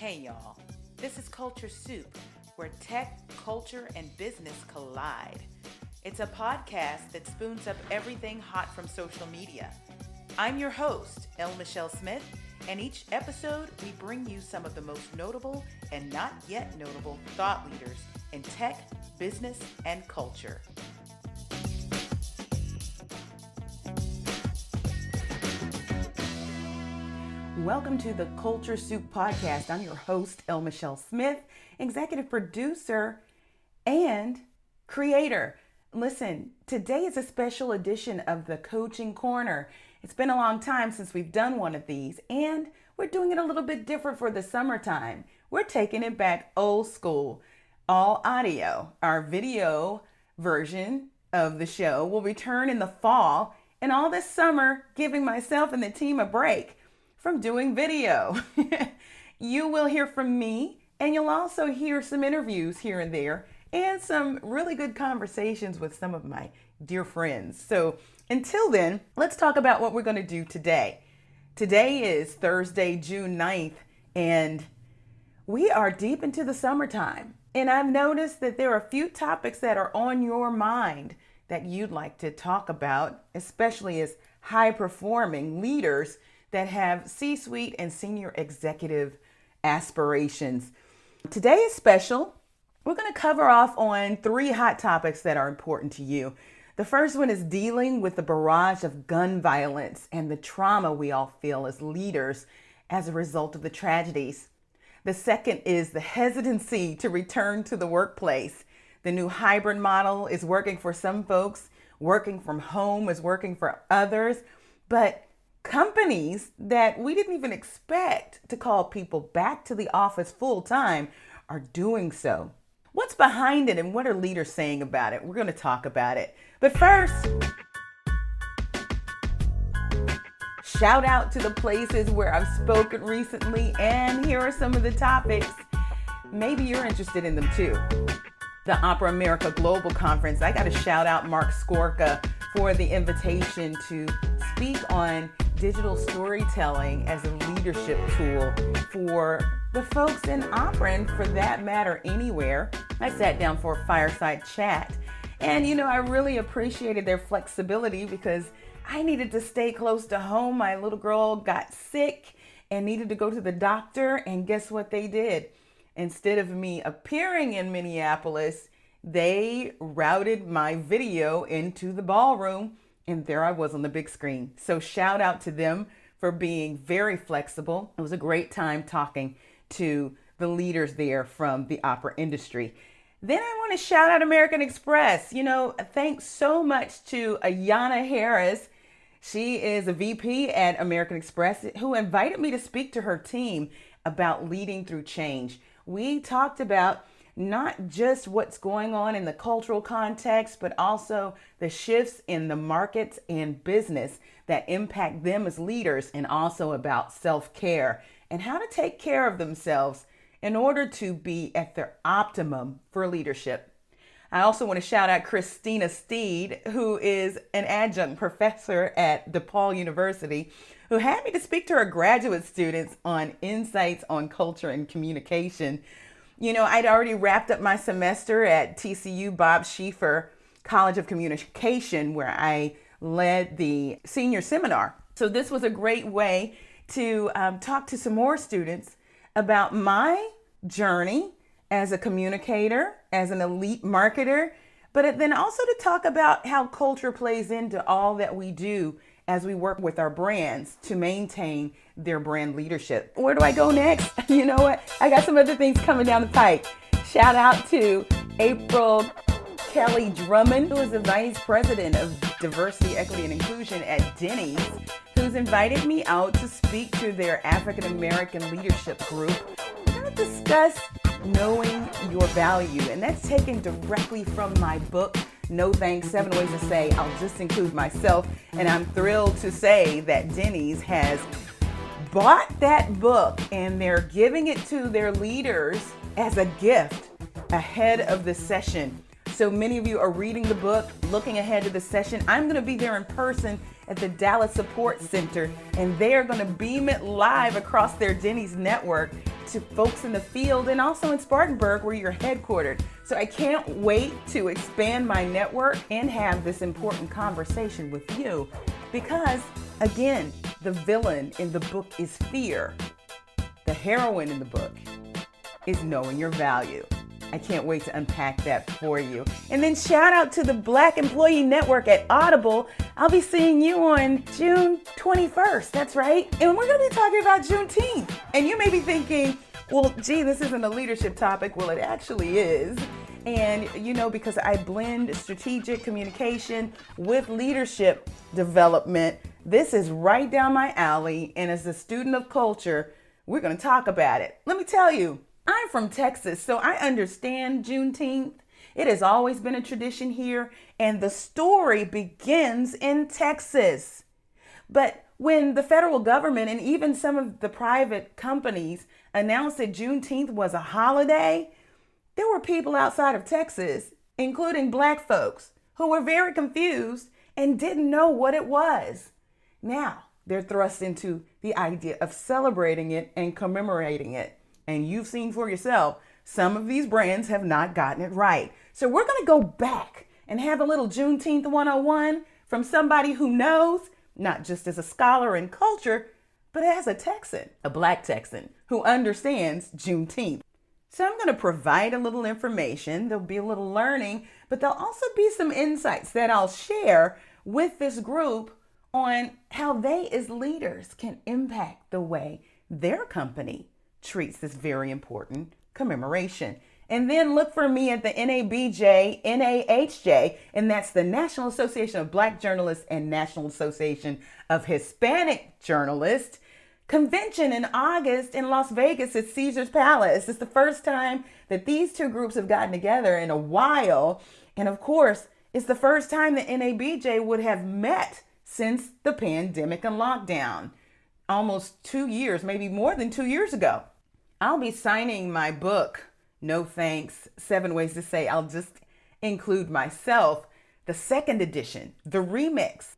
Hey y'all, this is Culture Soup, where tech, culture, and business collide. It's a podcast that spoons up everything hot from social media. I'm your host, L. Michelle Smith, and each episode we bring you some of the most notable and not yet notable thought leaders in tech, business, and culture. Welcome to the Culture Soup Podcast. I'm your host, L. Michelle Smith, executive producer and creator. Listen, today is a special edition of the Coaching Corner. It's been a long time since we've done one of these, and we're doing it a little bit different for the summertime. We're taking it back old school, all audio. Our video version of the show will return in the fall, and all this summer, giving myself and the team a break from doing video. You will hear from me, and you'll also hear some interviews here and there and some really good conversations with some of my dear friends. So until then, let's talk about what we're going to do today. Today is Thursday, June 9th, and we are deep into the summertime. And I've noticed that there are a few topics that are on your mind that you'd like to talk about, especially as high-performing leaders that have C-suite and senior executive aspirations. Today is special. We're going to cover off on 3 hot topics that are important to you. The first one is dealing with the barrage of gun violence and the trauma we all feel as leaders as a result of the tragedies. The second is the hesitancy to return to the workplace. The new hybrid model is working for some folks. Working from home is working for others. But companies that we didn't even expect to call people back to the office full time are doing so. What's behind it and what are leaders saying about it? We're going to talk about it. But first, shout out to the places where I've spoken recently, and here are some of the topics. Maybe you're interested in them too. The Opera America Global Conference. I got to shout out Mark Skorka for the invitation to speak on digital storytelling as a leadership tool for the folks in opera, and for that matter, anywhere. I sat down for a fireside chat, and I really appreciated their flexibility because I needed to stay close to home. My little girl got sick and needed to go to the doctor, and guess what they did? Instead of me appearing in Minneapolis, they routed my video into the ballroom, and there I was on the big screen. So shout out to them for being very flexible. It was a great time talking to the leaders there from the opera industry. Then I want to shout out American Express. Thanks so much to Ayanna Harris. She is a VP at American Express who invited me to speak to her team about leading through change. We talked about not just what's going on in the cultural context, but also the shifts in the markets and business that impact them as leaders, and also about self-care and how to take care of themselves in order to be at their optimum for leadership. I also want to shout out Christina Steed, who is an adjunct professor at DePaul University, who had me to speak to her graduate students on insights on culture and communication. I'd already wrapped up my semester at TCU Bob Schieffer College of Communication, where I led the senior seminar. So this was a great way to talk to some more students about my journey as a communicator, as an elite marketer, but then also to talk about how culture plays into all that we do as we work with our brands to maintain their brand leadership. Where do I go next? You know what? I got some other things coming down the pike. Shout out to April Kelly Drummond, who is the Vice President of Diversity, Equity, and Inclusion at Denny's, who's invited me out to speak to their African American leadership group. We're going to discuss knowing your value, and that's taken directly from my book, No Thanks, 7 Ways to Say I'll Just Include Myself. And I'm thrilled to say that Denny's has bought that book, and they're giving it to their leaders as a gift ahead of the session. So many of you are reading the book, looking ahead to the session. I'm going to be there in person at the Dallas Support Center, and they are going to beam it live across their Denny's network to folks in the field and also in Spartanburg where you're headquartered. So I can't wait to expand my network and have this important conversation with you because, again, the villain in the book is fear. The heroine in the book is knowing your value. I can't wait to unpack that for you. And then shout out to the Black Employee Network at Audible. I'll be seeing you on June 21st. That's right. And we're going to be talking about Juneteenth. And you may be thinking, well, gee, this isn't a leadership topic. Well, it actually is. And, because I blend strategic communication with leadership development, this is right down my alley. And as a student of culture, we're going to talk about it. Let me tell you, I'm from Texas, so I understand Juneteenth. It has always been a tradition here, and the story begins in Texas. But when the federal government and even some of the private companies announced that Juneteenth was a holiday, there were people outside of Texas, including Black folks, who were very confused and didn't know what it was. Now, they're thrust into the idea of celebrating it and commemorating it. And you've seen for yourself, some of these brands have not gotten it right. So we're going to go back and have a little Juneteenth 101 from somebody who knows, not just as a scholar in culture, but as a Texan, a Black Texan who understands Juneteenth. So I'm going to provide a little information. There'll be a little learning, but there'll also be some insights that I'll share with this group on how they as leaders can impact the way their company treats this very important commemoration. And then look for me at the NAHJ, and that's the National Association of Black Journalists and National Association of Hispanic Journalists convention in August in Las Vegas at Caesar's Palace. It's the first time that these two groups have gotten together in a while. And of course, it's the first time that NABJ would have met since the pandemic and lockdown. Almost 2 years, maybe more than 2 years ago. I'll be signing my book, No Thanks, 7 Ways to Say I'll Just Include Myself, the second edition, the remix,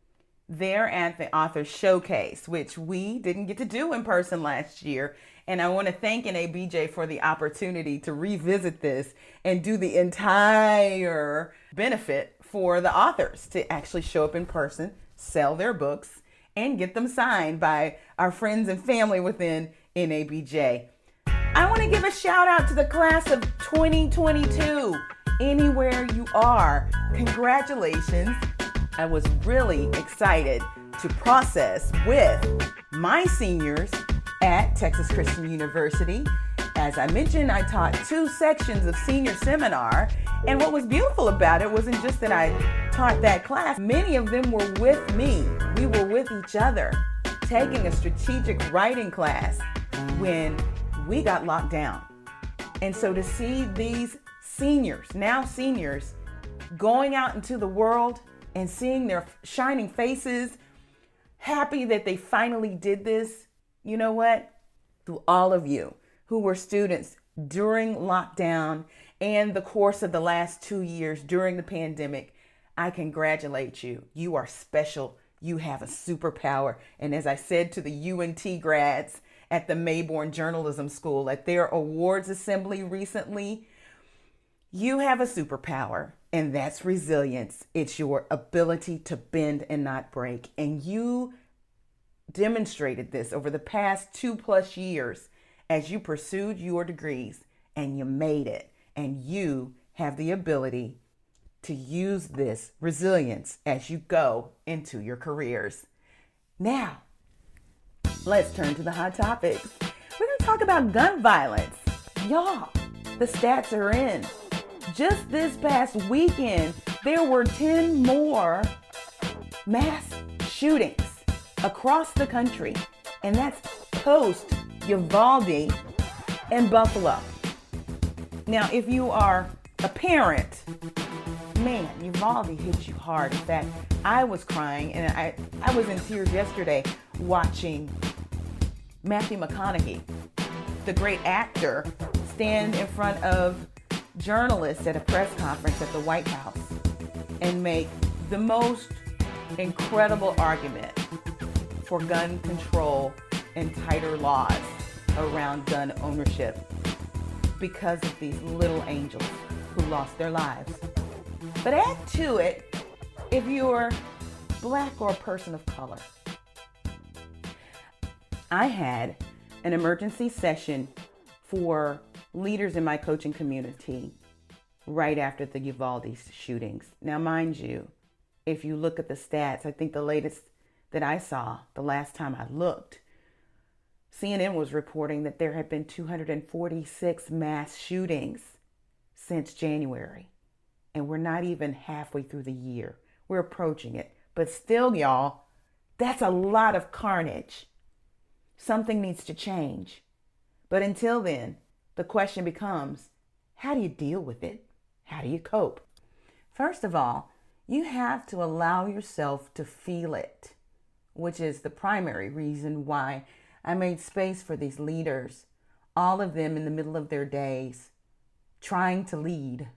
there at the Authors Showcase, which we didn't get to do in person last year. And I want to thank NABJ for the opportunity to revisit this and do the entire benefit for the authors to actually show up in person, sell their books, and get them signed by our friends and family within NABJ. I want to give a shout out to the class of 2022. Anywhere you are, congratulations. I was really excited to process with my seniors at Texas Christian University. As I mentioned, I taught 2 sections of senior seminar. And what was beautiful about it wasn't just that I taught that class. Many of them were with me. We were with each other, taking a strategic writing class when we got locked down. And so to see these seniors, now seniors, going out into the world and seeing their shining faces, happy that they finally did this, you know what? To all of you who were students during lockdown and the course of the last 2 years during the pandemic, I congratulate you. You are special. You have a superpower. And as I said to the UNT grads at the Mayborn Journalism School at their awards assembly recently, you have a superpower, and that's resilience. It's your ability to bend and not break. And you demonstrated this over the past 2+ years as you pursued your degrees, and you made it. And you have the ability to use this resilience as you go into your careers. Now, let's turn to the hot topics. We're going to talk about gun violence. Y'all, the stats are in. Just this past weekend, there were 10 more mass shootings across the country. And that's post Uvalde and Buffalo. Now, if you are a parent, man, Uvalde hit you hard. In fact, I was crying and I was in tears yesterday watching Matthew McConaughey, the great actor, stand in front of journalists at a press conference at the White House and make the most incredible argument for gun control and tighter laws around gun ownership because of these little angels who lost their lives. But add to it if you're Black or a person of color. I had an emergency session for leaders in my coaching community right after the Uvalde shootings. Now, mind you, if you look at the stats, I think the latest that I saw, the last time I looked, CNN was reporting that there had been 246 mass shootings since January. And we're not even halfway through the year. We're approaching it. But still, y'all, that's a lot of carnage. Something needs to change. But until then, the question becomes, how do you deal with it? How do you cope? First of all, you have to allow yourself to feel it, which is the primary reason why I made space for these leaders, all of them in the middle of their days, trying to lead,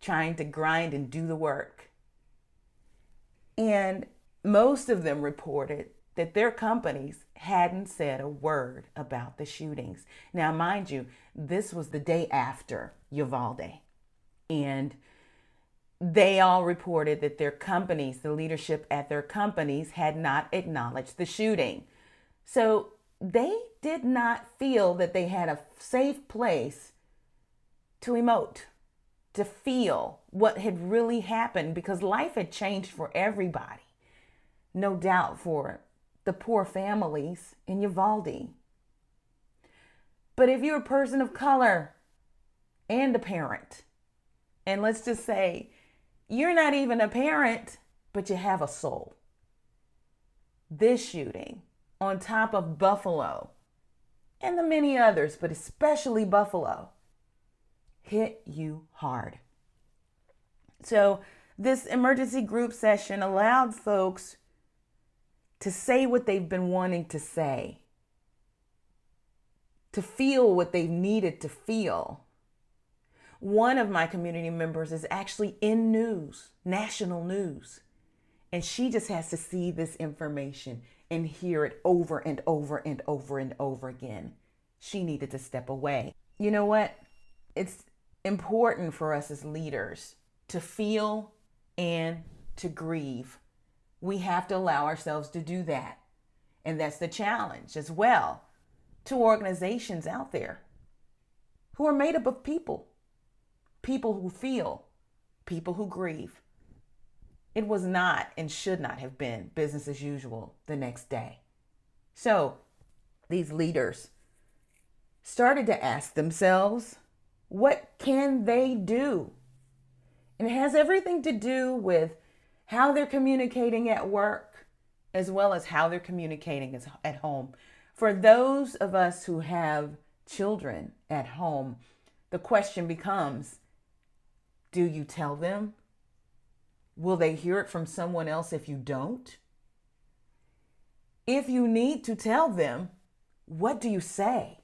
trying to grind and do the work. And most of them reported that their companies hadn't said a word about the shootings. Now, mind you, this was the day after Uvalde. And they all reported that their companies, the leadership at their companies, had not acknowledged the shooting. So they did not feel that they had a safe place to emote, to feel what had really happened, because life had changed for everybody. No doubt for the poor families in Uvalde. But if you're a person of color and a parent, and let's just say you're not even a parent, but you have a soul, this shooting, on top of Buffalo and the many others, but especially Buffalo, hit you hard. So this emergency group session allowed folks to say what they've been wanting to say, to feel what they needed to feel. One of my community members is actually in news, national news, and she just has to see this information and hear it over and over and over and over again. She needed to step away. You know what? It's important for us as leaders to feel and to grieve. We have to allow ourselves to do that. And that's the challenge as well to organizations out there who are made up of people who feel, people who grieve. It was not and should not have been business as usual the next day. So these leaders started to ask themselves, what can they do? And it has everything to do with how they're communicating at work, as well as how they're communicating at home. For those of us who have children at home, the question becomes, do you tell them? Will they hear it from someone else if you don't? If you need to tell them, what do you say?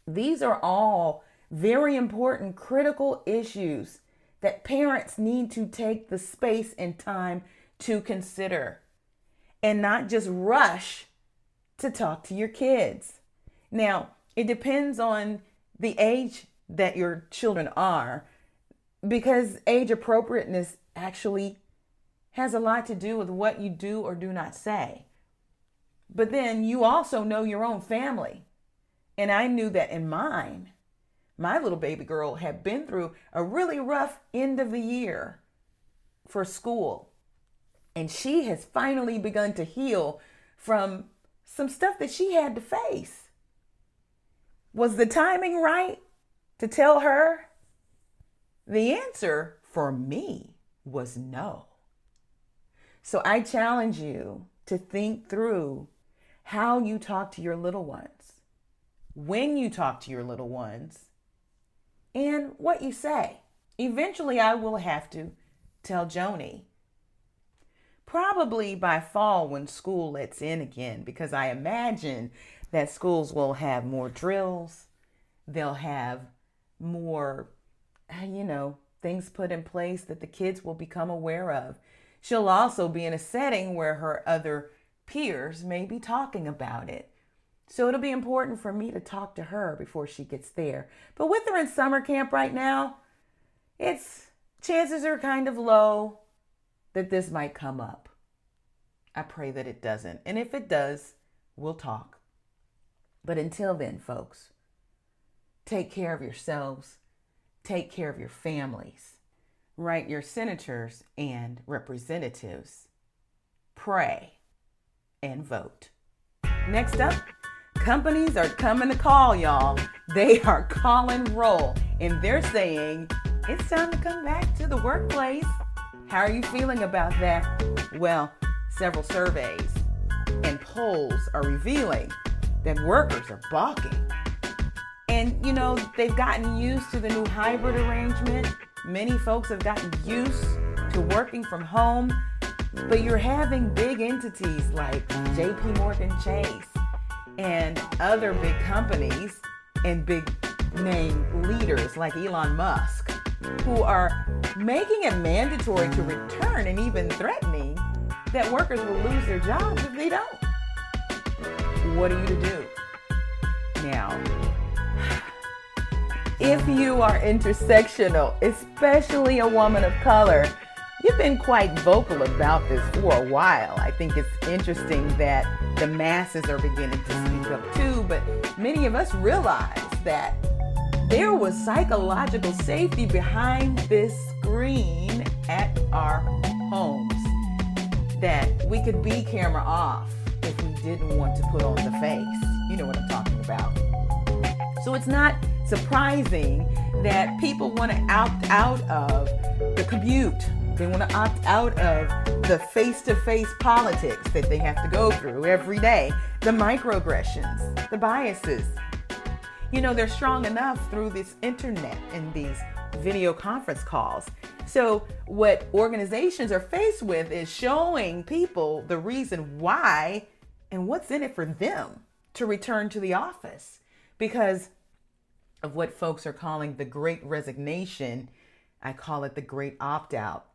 These are all very important, critical issues that parents need to take the space and time to consider and not just rush to talk to your kids. Now, it depends on the age that your children are, because age appropriateness actually has a lot to do with what you do or do not say. But then you also know your own family. And I knew that in mine, my little baby girl had been through a really rough end of the year for school. And she has finally begun to heal from some stuff that she had to face. Was the timing right to tell her? The answer for me was no. So I challenge you to think through how you talk to your little ones, when you talk to your little ones, and what you say. Eventually, I will have to tell Joni, probably by fall when school lets in again, because I imagine that schools will have more drills. They'll have more, things put in place that the kids will become aware of. She'll also be in a setting where her other peers may be talking about it. So it'll be important for me to talk to her before she gets there. But with her in summer camp right now, chances are kind of low that this might come up. I pray that it doesn't. And if it does, we'll talk. But until then, folks, take care of yourselves. Take care of your families. Write your senators and representatives. Pray and vote. Next up, companies are coming to call, y'all. They are calling roll, and they're saying it's time to come back to the workplace. How are you feeling about that? Well, several surveys and polls are revealing that workers are balking. And, they've gotten used to the new hybrid arrangement. Many folks have gotten used to working from home. But you're having big entities like JP Morgan Chase and other big companies and big name leaders like Elon Musk who are making it mandatory to return and even threatening that workers will lose their jobs if they don't. What are you to do? Now, if you are intersectional, especially a woman of color, you've been quite vocal about this for a while. I think it's interesting that the masses are beginning to speak up too, but many of us realize that there was psychological safety behind this screen at our homes, that we could be camera off if we didn't want to put on the face. You know what I'm talking about. So it's not surprising that people want to opt out of the commute. They want to opt out of the face-to-face politics that they have to go through every day, the microaggressions, the biases. They're strong enough through this internet and these video conference calls. So what organizations are faced with is showing people the reason why and what's in it for them to return to the office because of what folks are calling the Great Resignation. I call it the Great Opt-out.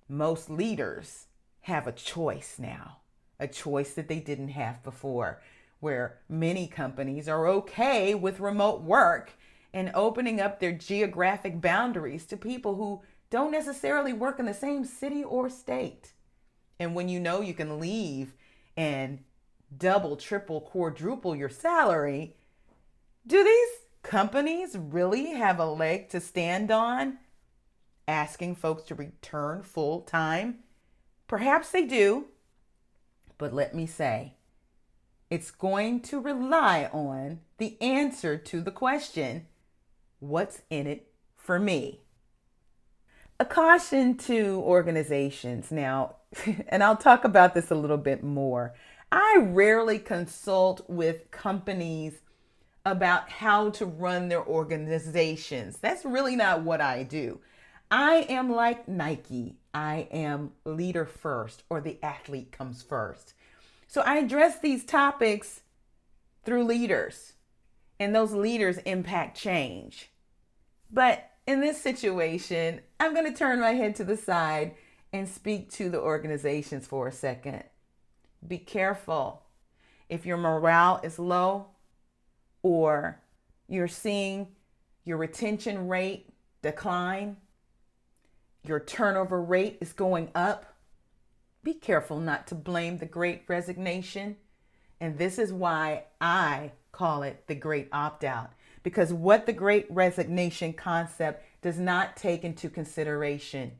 Most leaders have a choice now, a choice that they didn't have before, where many companies are okay with remote work and opening up their geographic boundaries to people who don't necessarily work in the same city or state. And when you can leave and double, triple, quadruple your salary, do these companies really have a leg to stand on? Asking folks to return full time? Perhaps they do, but let me say, it's going to rely on the answer to the question, what's in it for me? A caution to organizations now, and I'll talk about this a little bit more. I rarely consult with companies about how to run their organizations. That's really not what I do. I am like Nike. I am leader first, or the athlete comes first. So I address these topics through leaders, and those leaders impact change. But in this situation, I'm going to turn my head to the side and speak to the organizations for a second. Be careful. If your morale is low or you're seeing your retention rate decline, your turnover rate is going up, be careful not to blame the Great Resignation. And this is why I call it the Great Opt-out. Because what the Great Resignation concept does not take into consideration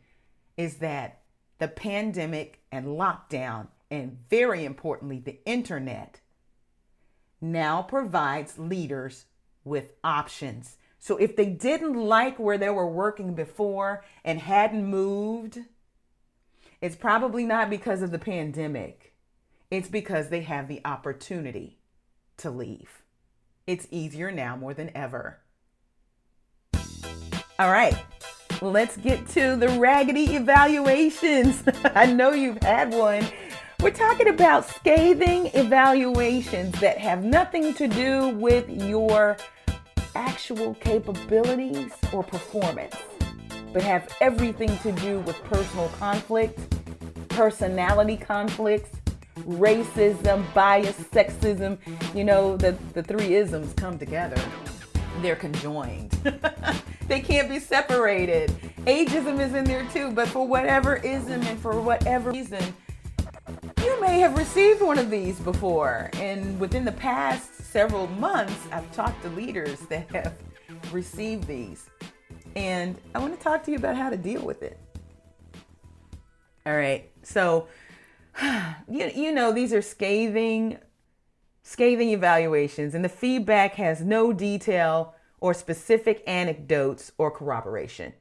is that the pandemic and lockdown, and very importantly, the internet, now provides leaders with options. So if they didn't like where they were working before and hadn't moved, it's probably not because of the pandemic. It's because they have the opportunity to leave. It's easier now more than ever. All right, let's get to the raggedy evaluations. I know you've had one. We're talking about scathing evaluations that have nothing to do with your actual capabilities or performance, but have everything to do with personal conflict, personality conflicts, racism, bias, sexism. You know, the three isms come together. They're conjoined. They can't be separated. Ageism is in there too, but for whatever ism and for whatever reason, you may have received one of these before. And within the past several months, I've talked to leaders that have received these. And I want to talk to you about how to deal with it. All right. So, you know, these are scathing evaluations, and the feedback has no detail or specific anecdotes or corroboration.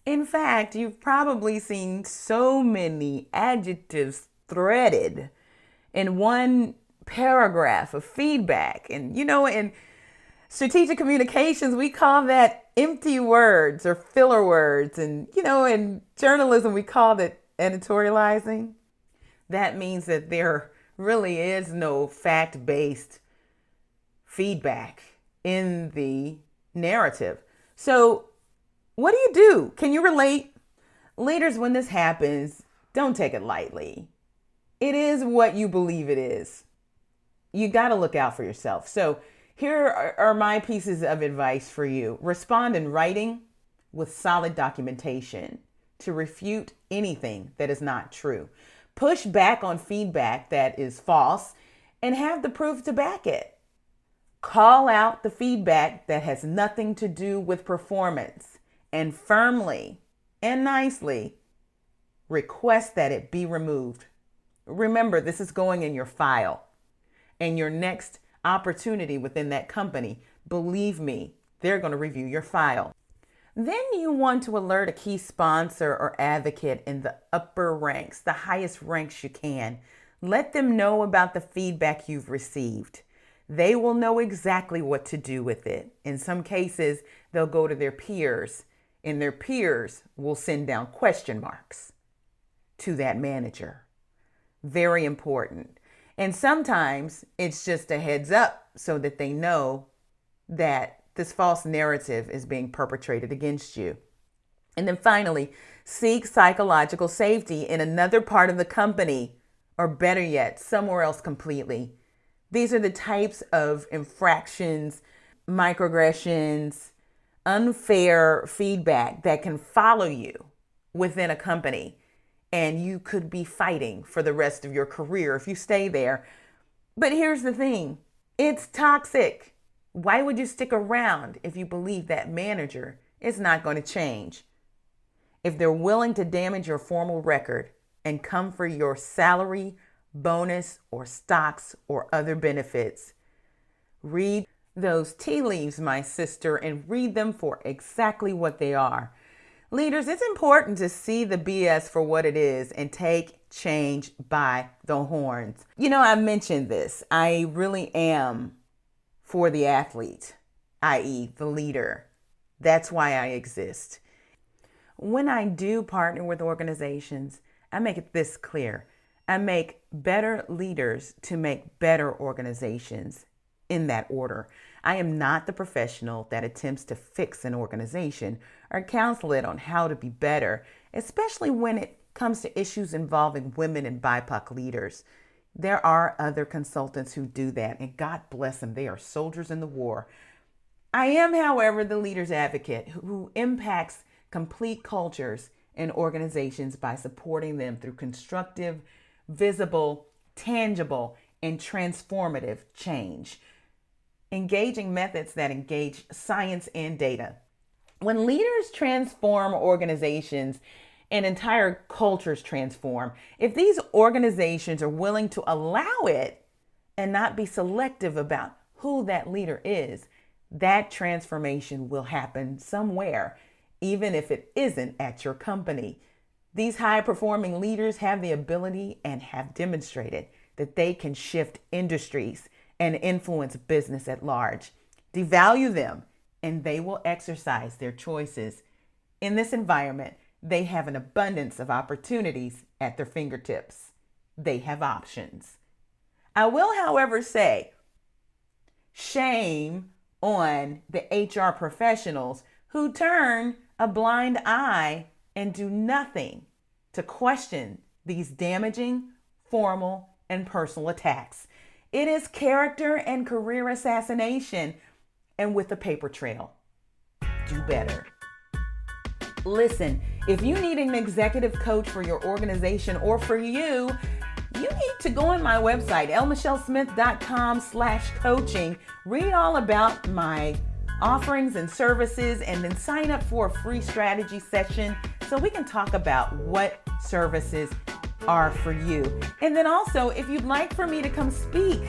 In fact, you've probably seen so many adjectives threaded in one paragraph of feedback. And, you know, in strategic communications, we call that empty words or filler words. And, you know, in journalism, we call it editorializing. That means that there really is no fact-based feedback in the narrative. So what do? Can you relate? Leaders, when this happens, don't take it lightly. It is what you believe it is. You got to look out for yourself. So here are my pieces of advice for you. Respond in writing with solid documentation to refute anything that is not true. Push back on feedback that is false and have the proof to back it. Call out the feedback that has nothing to do with performance and firmly and nicely request that it be removed. Remember, this is going in your file and your next opportunity within that company. Believe me, they're going to review your file. Then you want to alert a key sponsor or advocate in the upper ranks, the highest ranks you can. Let them know about the feedback you've received. They will know exactly what to do with it. In some cases, they'll go to their peers, and their peers will send down question marks to that manager. Very important. And sometimes it's just a heads up so that they know that this false narrative is being perpetrated against you. And then finally, seek psychological safety in another part of the company, or better yet, somewhere else completely. These are the types of infractions, microaggressions, unfair feedback that can follow you within a company. And you could be fighting for the rest of your career if you stay there. But here's the thing, it's toxic. Why would you stick around if you believe that manager is not going to change? If they're willing to damage your formal record and come for your salary, bonus, or stocks or other benefits, read those tea leaves, my sister, and read them for exactly what they are. Leaders, it's important to see the BS for what it is and take change by the horns. You know, I mentioned this. I really am for the athlete, i.e. the leader. That's why I exist. When I do partner with organizations, I make it this clear. I make better leaders to make better organizations in that order. I am not the professional that attempts to fix an organization or counsel it on how to be better, especially when it comes to issues involving women and BIPOC leaders. There are other consultants who do that, and God bless them. They are soldiers in the war. I am, however, the leader's advocate who impacts complete cultures and organizations by supporting them through constructive, visible, tangible, and transformative change. Engaging methods that engage science and data. When leaders transform organizations and entire cultures transform, if these organizations are willing to allow it and not be selective about who that leader is, that transformation will happen somewhere, even if it isn't at your company. These high-performing leaders have the ability and have demonstrated that they can shift industries and influence business at large. Devalue them, and they will exercise their choices. In this environment, they have an abundance of opportunities at their fingertips. They have options. I will, however, say, shame on the HR professionals who turn a blind eye and do nothing to question these damaging, formal, and personal attacks. It is character and career assassination, and with a paper trail. Do better. Listen, if you need an executive coach for your organization or for you need to go on my website, lmichellesmith.com/coaching. Read all about my offerings and services, and then sign up for a free strategy session so we can talk about what services are for you. And then also, if you'd like for me to come speak,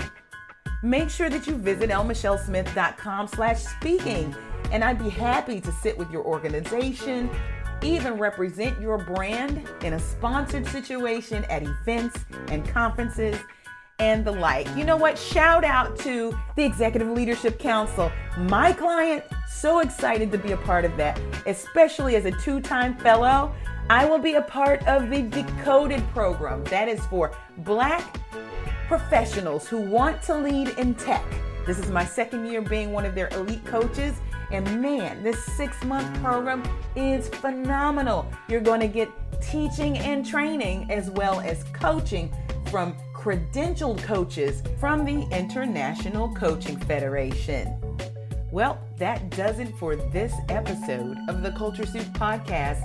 make sure that you visit lmichellesmith.com/speaking. And I'd be happy to sit with your organization, even represent your brand in a sponsored situation at events and conferences and the like. You know what? Shout out to the Executive Leadership Council. My client, so excited to be a part of that, especially as a 2-time fellow. I will be a part of the Decoded program. That is for Black professionals who want to lead in tech. This is my second year being one of their elite coaches. And man, this 6-month program is phenomenal. You're going to get teaching and training as well as coaching from credentialed coaches from the International Coaching Federation. Well, that does it for this episode of the Culture Soup Podcast,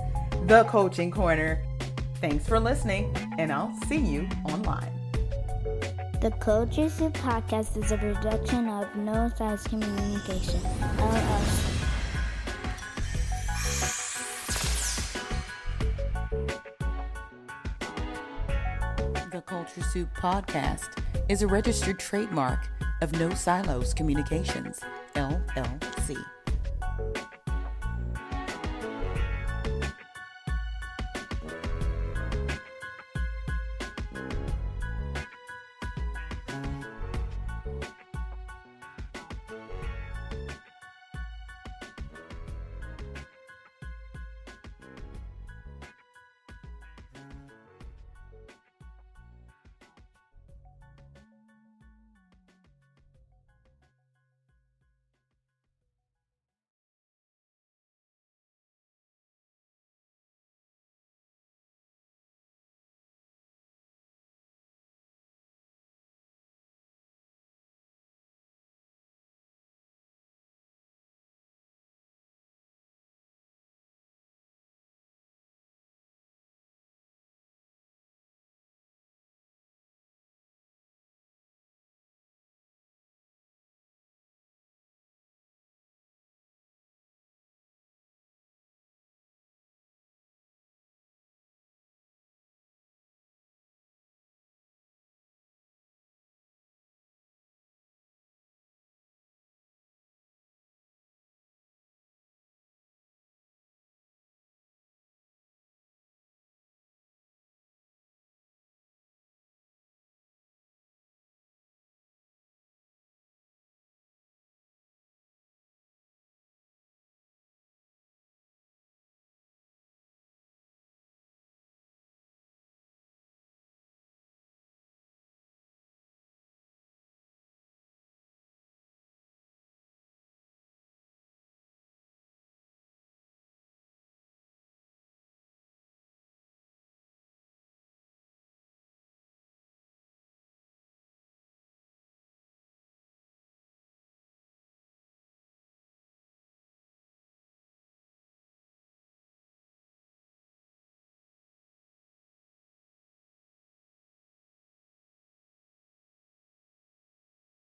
The Coaching Corner. Thanks for listening, and I'll see you online. The Culture Soup Podcast is a production of No Size Communication, LLC. The Culture Soup Podcast is a registered trademark of No Silos Communications, LLC.